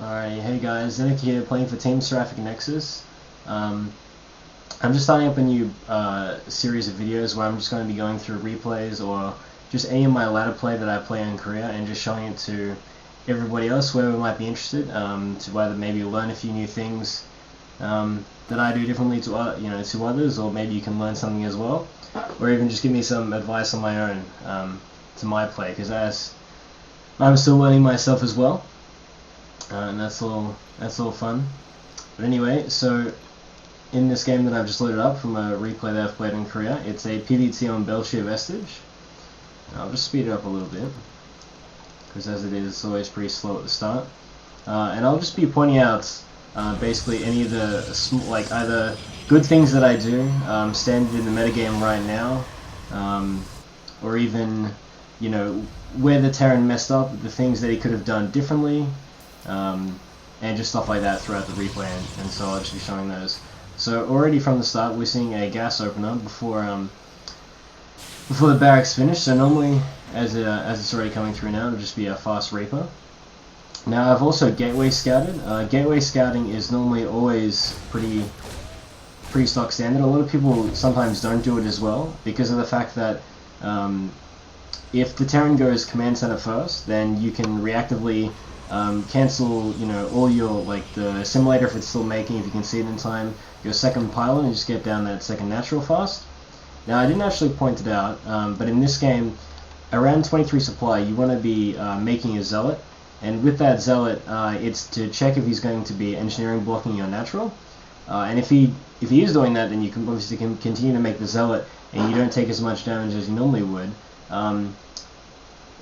Alright, hey guys, ZenAku here playing for Team Seraphic Nexus. I'm just starting up a new series of videos where I'm just going to be going through replays or just any of my ladder play that I play in Korea and just showing it to everybody else, whoever might be interested, to either maybe learn a few new things that I do differently to to others, or maybe you can learn something as well, or even just give me some advice on my own to my play, because as I'm still learning myself as well. And that's all fun. But anyway, so in this game that I've just loaded up from a replay that I've played in Korea, it's a PvT on Belshire Vestige. I'll just speed it up a little bit, because as it is, it's always pretty slow at the start. And I'll just be pointing out basically any of the either good things that I do standard in the metagame right now, or even where the Terran messed up, the things that he could have done differently. And just stuff like that throughout the replay, and so I'll just be showing those. So already from the start we're seeing a gas opener before the barracks finish. So normally, as it's already coming through now, it'll just be a fast Reaper. Now I've also gateway scouted. Gateway scouting is normally always pretty stock standard. A lot of people sometimes don't do it as well because of the fact that if the Terran goes command center first, then you can reactively cancel, all your, the simulator if it's still making, if you can see it in time, your second pylon, and just get down that second natural fast. Now, I didn't actually point it out, but in this game, around 23 supply, you want to be making a zealot, and with that zealot, it's to check if he's going to be engineering blocking your natural, and if he is doing that, then you can obviously continue to make the zealot, and you don't take as much damage as you normally would.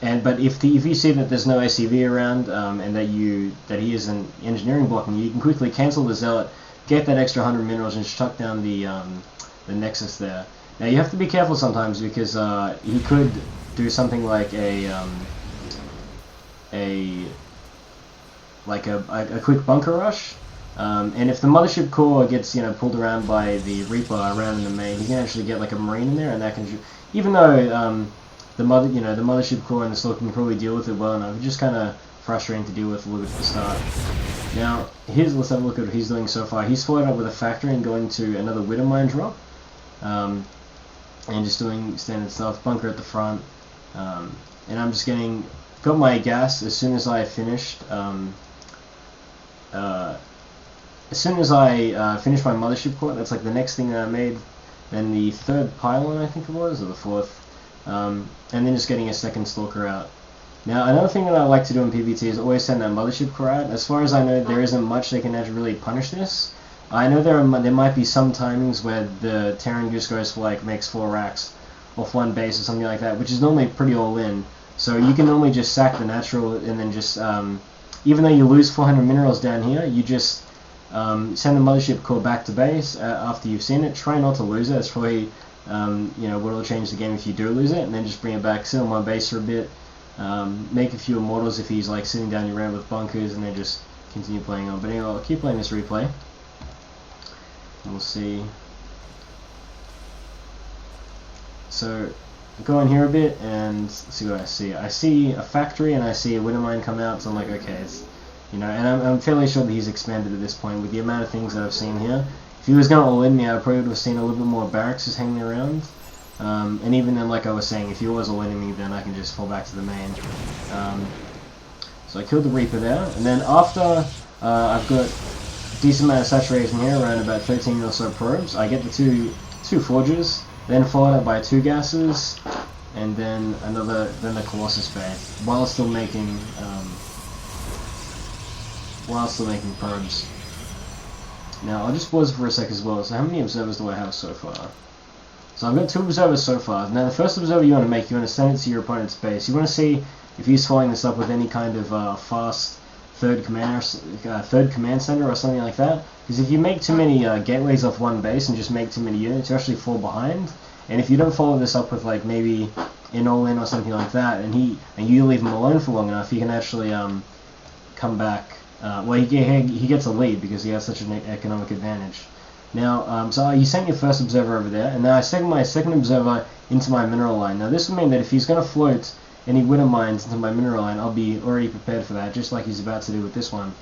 But if you see that there's no ACV around and that he isn't engineering blocking, you can quickly cancel the zealot, get that extra 100 minerals, and shut down the nexus there. Now you have to be careful sometimes because he could do something like a quick bunker rush, and if the mothership core gets pulled around by the Reaper around in the main, he can actually get like a marine in there, and that can, even though the mothership core and the Slug can probably deal with it well enough. It's just kind of frustrating to deal with a little bit at the start. Now, let's have a look at what he's doing so far. He's followed up with a factory and going to another Widow Mine drop, and just doing standard stuff. Bunker at the front, and I'm just got my gas as soon as I finished. As soon as I finished my mothership core, that's like the next thing that I made. Then the third pylon, I think it was, or the fourth. And then just getting a second stalker out. Now, another thing that I like to do in PvT is always send that mothership core out. As far as I know, there isn't much they can actually really punish this. I know there might be some timings where the Terran just goes for makes 4 racks off one base or something like that, which is normally pretty all in. So you can normally just sack the natural and then just, even though you lose 400 minerals down here, you just send the mothership core back to base after you've seen it. Try not to lose it. It's probably what'll change the game if you do lose it, and then just bring it back, sit on my base for a bit, make a few immortals if he's sitting down your ramp with bunkers, and then just continue playing on. But anyway, I'll keep playing this replay, and we'll see. So, I'll go in here a bit, and see what I see. I see a factory, and I see a Widow Mine come out, so I'm like, okay, it's, and I'm fairly sure that he's expanded at this point, with the amount of things that I've seen here. If he was going to all-in me, I probably would have seen a little bit more barracks just hanging around. And even then, like I was saying, if he was all-in me, then I can just fall back to the main. So I killed the Reaper there, and then after I've got a decent amount of saturation here, around about 13 or so probes, I get the two Forges, then followed up by 2 gases, and then the Colossus Bay, while still making probes. Now, I'll just pause for a sec as well. So how many observers do I have so far? So I've got 2 observers so far. Now, the first observer you want to make, you want to send it to your opponent's base. You want to see if he's following this up with any kind of fast third command center or something like that. Because if you make too many gateways off one base and just make too many units, you actually fall behind. And if you don't follow this up with maybe an all-in or something like that, and you leave him alone for long enough, he can actually come back. Well, he gets a lead because he has such an economic advantage. Now, so you sent your first observer over there, and now I sent my second observer into my mineral line. Now, this would mean that if he's going to float any Widow Mines into my mineral line, I'll be already prepared for that, just like he's about to do with this one.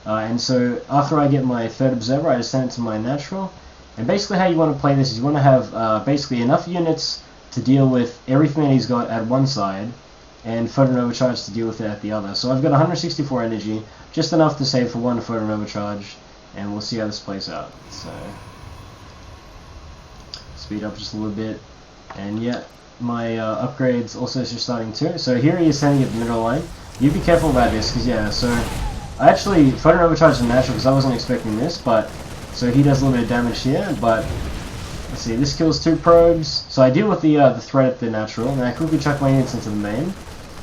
And so after I get my third observer, I just send it to my natural. And basically how you want to play this is you want to have basically enough units to deal with everything that he's got at one side, and photon overcharge to deal with it at the other. So I've got 164 energy, just enough to save for one photon overcharge, and we'll see how this plays out. So speed up just a little bit, and yeah, my upgrades also just starting too. So here he is sending it the middle line. You be careful about this, because yeah, so I actually photon overcharged the natural because I wasn't expecting this, but so he does a little bit of damage here, but let's see, this kills 2 probes. So I deal with the threat at the natural, and I quickly chuck my units into the main.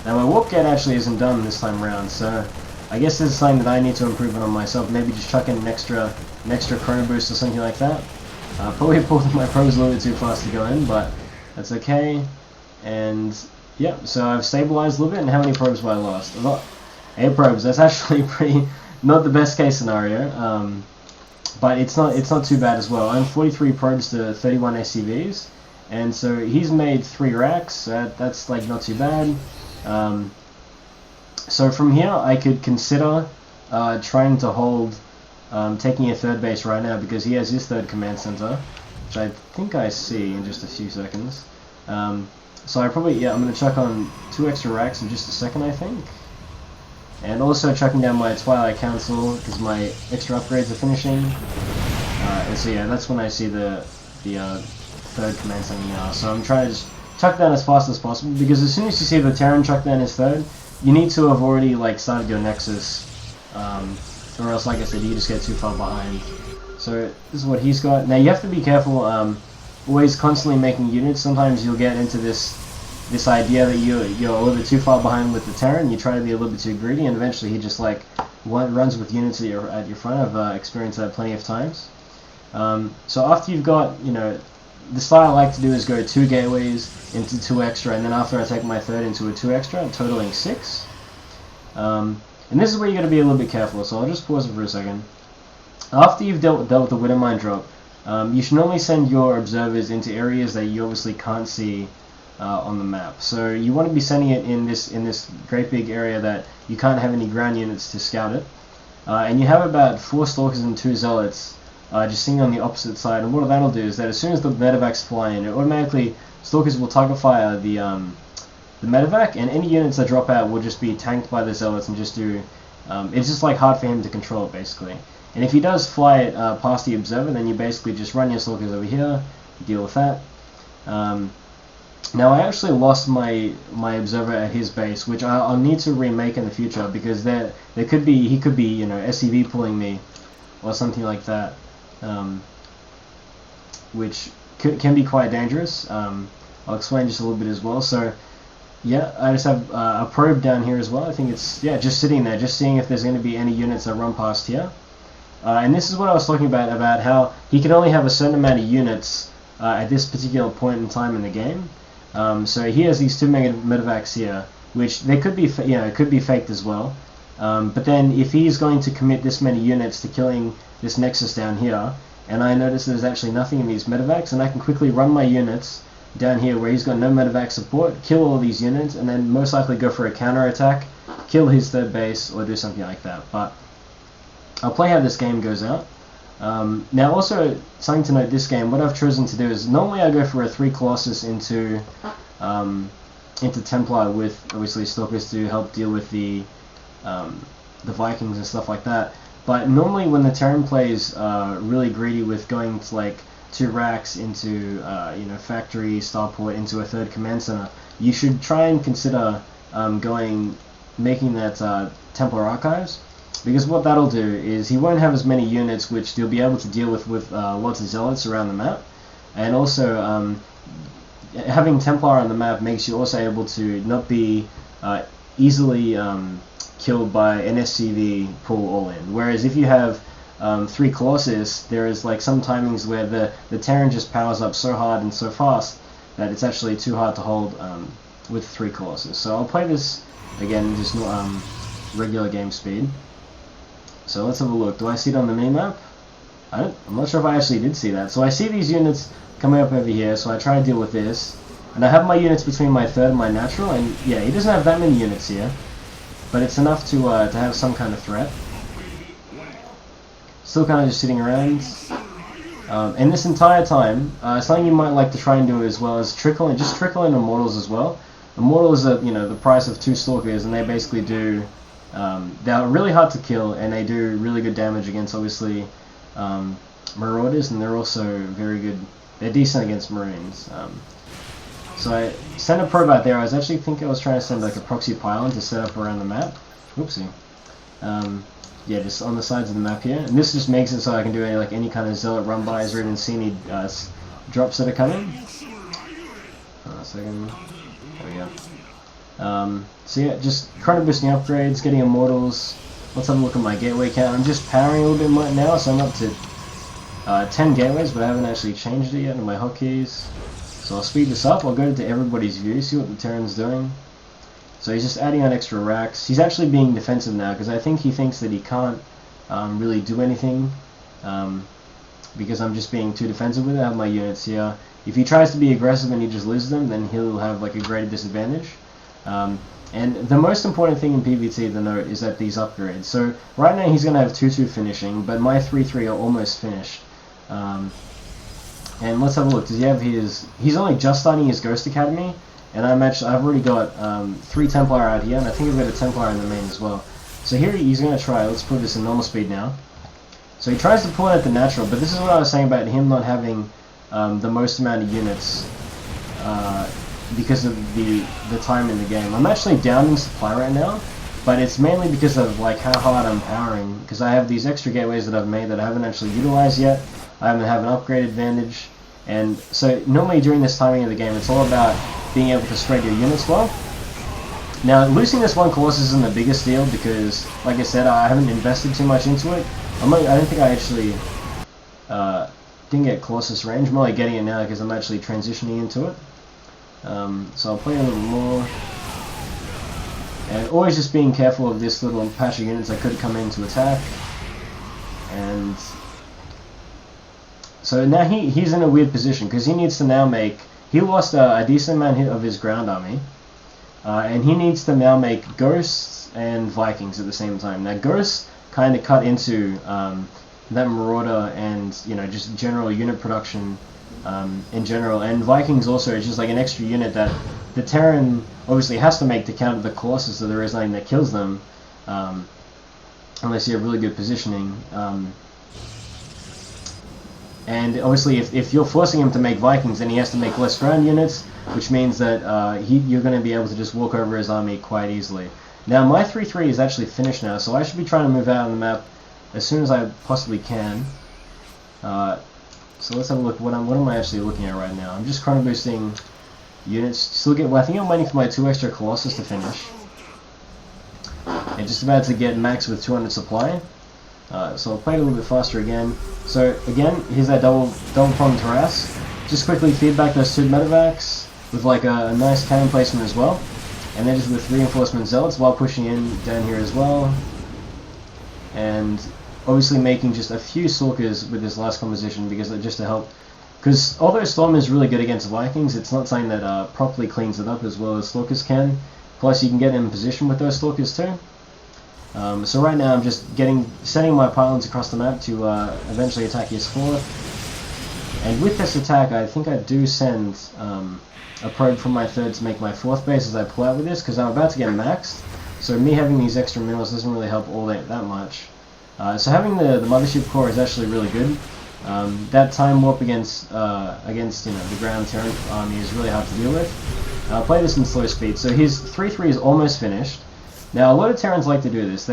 Now my warp gate actually isn't done this time around, so I guess this is something that I need to improve on myself. Maybe just chuck in an extra chrono boost or something like that. Probably pulled my probes a little bit too fast to go in, but that's okay. And yeah, so I've stabilized a little bit. And how many probes have I lost? I've got 8 probes. That's actually not the best case scenario. But it's not too bad as well. I'm 43 probes to 31 SCVs, and so he's made 3 racks. That's like not too bad. So from here I could consider trying to hold taking a third base right now, because he has his third command center, which I think I see in just a few seconds. So I'm going to chuck on 2 extra racks in just a second, I think. And also chucking down my Twilight Council because my extra upgrades are finishing. And so yeah, that's when I see the third command center now. So I'm trying to just chuck down as fast as possible, because as soon as you see the Terran chuck down his third, you need to have already like started your Nexus, or else, like I said, you just get too far behind. So this is what he's got. Now you have to be careful, always constantly making units. Sometimes you'll get into this idea that you're a little bit too far behind with the Terran. You try to be a little bit too greedy, and eventually he just like runs with units at your front. I've experienced that plenty of times. So after you've got, the style I like to do is go 2 gateways into 2 extra, and then after I take my third into a 2 extra, totaling 6. And this is where you're going to be a little bit careful, so I'll just pause it for a second. After you've dealt with the Widowmine drop, you should normally send your observers into areas that you obviously can't see on the map. So you want to be sending it in this great big area that you can't have any ground units to scout it. And you have about 4 Stalkers and 2 Zealots just sitting on the opposite side, and what that'll do is that as soon as the medevacs fly in, it automatically, Stalkers will target fire the medevac, and any units that drop out will just be tanked by the Zealots and just do, it's just like hard for him to control it basically. And if he does fly it past the observer, then you basically just run your Stalkers over here, deal with that. Now I actually lost my observer at his base, which I'll need to remake in the future, because he could be SCV pulling me or something like that, which can be quite dangerous. I'll explain just a little bit as well. So yeah, I just have a probe down here as well. I think it's just sitting there, just seeing if there's going to be any units that run past here. And this is what I was talking about how he can only have a certain amount of units at this particular point in time in the game. So he has these 2 medevacs here, which they could be could be faked as well. But then if he's going to commit this many units to killing this Nexus down here, and I notice there's actually nothing in these medevacs, and I can quickly run my units down here where he's got no medevac support, kill all these units, and then most likely go for a counter attack, kill his third base, or do something like that. But I'll play how this game goes out. Now also, something to note this game, what I've chosen to do is, normally I go for a 3 Colossus into Templar with obviously Stalkers to help deal with the Vikings and stuff like that. But normally when the Terran plays really greedy with going to like 2 racks into factory, starport, into a 3rd command center, you should try and consider making that Templar Archives. Because what that'll do is he won't have as many units, which he'll be able to deal with lots of Zealots around the map. And also, having Templar on the map makes you also able to not be easily killed by an SCV pull all in. Whereas if you have 3 Colossus, there is like some timings where the Terran just powers up so hard and so fast that it's actually too hard to hold with 3 Colossus. So I'll play this again, just regular game speed. So let's have a look. Do I see it on the minimap? I'm not sure if I actually did see that. So I see these units coming up over here, so I try to deal with this. And I have my units between my third and my natural, and yeah, he doesn't have that many units here. But it's enough to have some kind of threat. still kind of just sitting around. And this entire time, something you might like to try and do as well is just trickle in Immortals as well. Immortals are, the price of 2 Stalkers, and they basically do, they're really hard to kill, and they do really good damage against, obviously, Marauders, and they're also very good, they're decent against Marines. So I sent a probe out there. I was trying to send like a proxy pylon to set up around the map. Whoopsie. Yeah, just on the sides of the map here. And this just makes it so I can do any kind of zealot run-bys or even see any drops that are coming. A second. There we go. So yeah, just chrono boosting upgrades, getting Immortals. Let's have a look at my gateway count. I'm just powering a little bit more now, so I'm up to 10 gateways, but I haven't actually changed it yet in my hotkeys. So I'll speed this up. I'll go to everybody's view, see what the Terran's doing. So he's just adding on extra racks. He's actually being defensive now because I think he thinks that he can't really do anything because I'm just being too defensive with it. I have my units here. If he tries to be aggressive and he just loses them, then he'll have like a greater disadvantage. And the most important thing in PvT to note is that these upgrades. So right now he's going to have 2-2 finishing, but my 3-3 are almost finished. And let's have a look. Does he have he's only just starting his Ghost Academy, and I've already got 3 Templar out here, and I think I've got a Templar in the main as well. So here he's going to try. Let's put this in normal speed now. So he tries to pull it at the natural, but this is what I was saying about him not having the most amount of units because of the time in the game. I'm actually down in supply right now, but it's mainly because of like how hard I'm powering, because I have these extra gateways that I've made that I haven't actually utilized yet. I haven't have an upgrade advantage, and so normally during this timing of the game it's all about being able to spread your units well. Now losing this one Colossus isn't the biggest deal because, like I said, I haven't invested too much into it. I don't think I actually didn't get Colossus range. I'm only getting it now because I'm actually transitioning into it. So I'll play a little more. And always just being careful of this little patch of units that could come in to attack. And so now he's in a weird position because he needs to now make... He lost a decent amount of his ground army. And he needs to now make Ghosts and Vikings at the same time. Now Ghosts kind of cut into that Marauder and just general unit production in general. And Vikings also is just like an extra unit that the Terran obviously has to make to counter the Colossus, so there is nothing that kills them unless you have really good positioning. And obviously if you're forcing him to make Vikings, then he has to make less ground units, which means that you're going to be able to just walk over his army quite easily. Now my 3-3 is actually finished now, so I should be trying to move out on the map as soon as I possibly can. So let's have a look. What am I actually looking at right now? I'm just chrono boosting units. I think I'm waiting for my 2 extra Colossus to finish. And just about to get max with 200 supply. So I'll play it a little bit faster again. So again, here's that double pronged harass. Just quickly feed back those 2 medevacs with like a nice cannon placement as well. And then just with reinforcement zealots while pushing in down here as well. And obviously making just a few Stalkers with this last composition because just to help. Because although Storm is really good against Vikings, it's not something that properly cleans it up as well as Stalkers can. Plus you can get in position with those Stalkers too. So right now I'm just setting my pylons across the map to eventually attack his 4th. And with this attack I think I do send a probe from my 3rd to make my 4th base as I pull out with this, because I'm about to get maxed. So me having these extra minerals doesn't really help all that much. So having the mothership core is actually really good. That time warp against the ground Terran army is really hard to deal with. I'll play this in slow speed. So his 3-3 is almost finished. Now a lot of Terrans like to do this.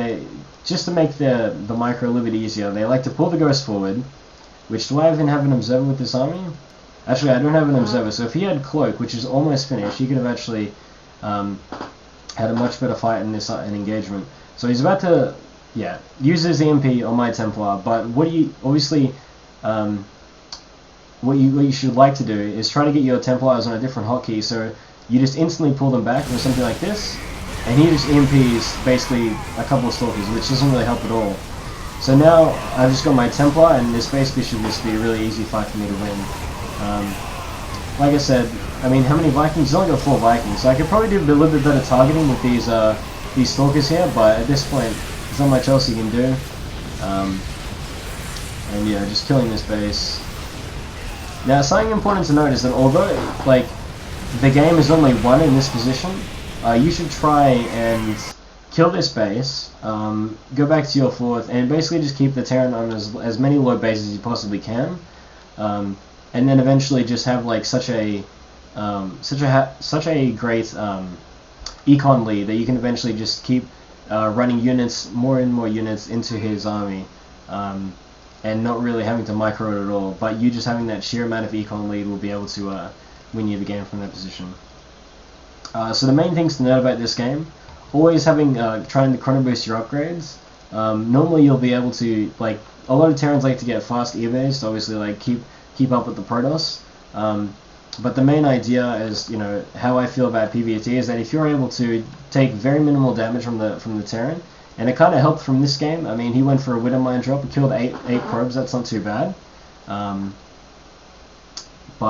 Just to make the micro a little bit easier, they like to pull the Ghost forward. Which, do I even have an observer with this army? Actually, I don't have an observer. So if he had Cloak, which is almost finished, he could have actually had a much better fight in this engagement. So he's about to, use his EMP on my Templar. But what you should like to do is try to get your Templars on a different hotkey. So you just instantly pull them back with something like this, and he just EMPs basically a couple of Stalkers, which doesn't really help at all. So now I've just got my Templar, and this basically should just be a really easy fight for me to win. Like I said, I mean, how many Vikings? He's only got 4 Vikings, so I could probably do a little bit better targeting with these Stalkers here, but at this point, there's not much else you can do. and yeah, just killing this base. Now, something important to note is that although like the game is only won in this position, you should try and kill this base, go back to your fourth, and basically just keep the Terran on as many low bases as you possibly can, and then eventually just have like such a great econ lead that you can eventually just keep running units, more and more units into his army, and not really having to micro it at all. But you just having that sheer amount of econ lead will be able to win you the game from that position. So the main things to note about this game: always trying to chrono boost your upgrades. Normally you'll be able to, like, a lot of Terrans like to get fast evays to obviously like keep up with the Protoss. But the main idea is, you know, how I feel about PvT is that if you're able to take very minimal damage from the Terran, and it kind of helped from this game. I mean, he went for a Widowmine drop and killed eight probes. That's not too bad. But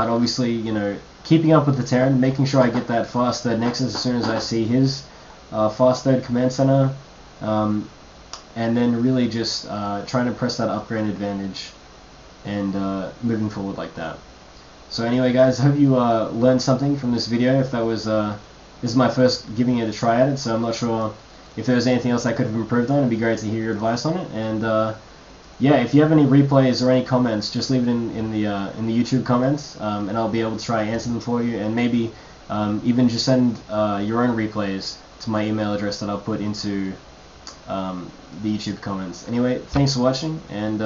obviously, you know, keeping up with the Terran, making sure I get that fast third Nexus as soon as I see his fast third command center, and then really just trying to press that upgrade advantage and moving forward like that. So anyway, guys, I hope you learned something from this video. If that was this is my first giving it a try at it, so I'm not sure if there was anything else I could have improved on. It'd be great to hear your advice on it. And yeah, if you have any replays or any comments, just leave it in the YouTube comments, and I'll be able to try and answer them for you. And maybe even just send your own replays to my email address that I'll put into the YouTube comments. Anyway, thanks for watching, and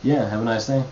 yeah, have a nice day.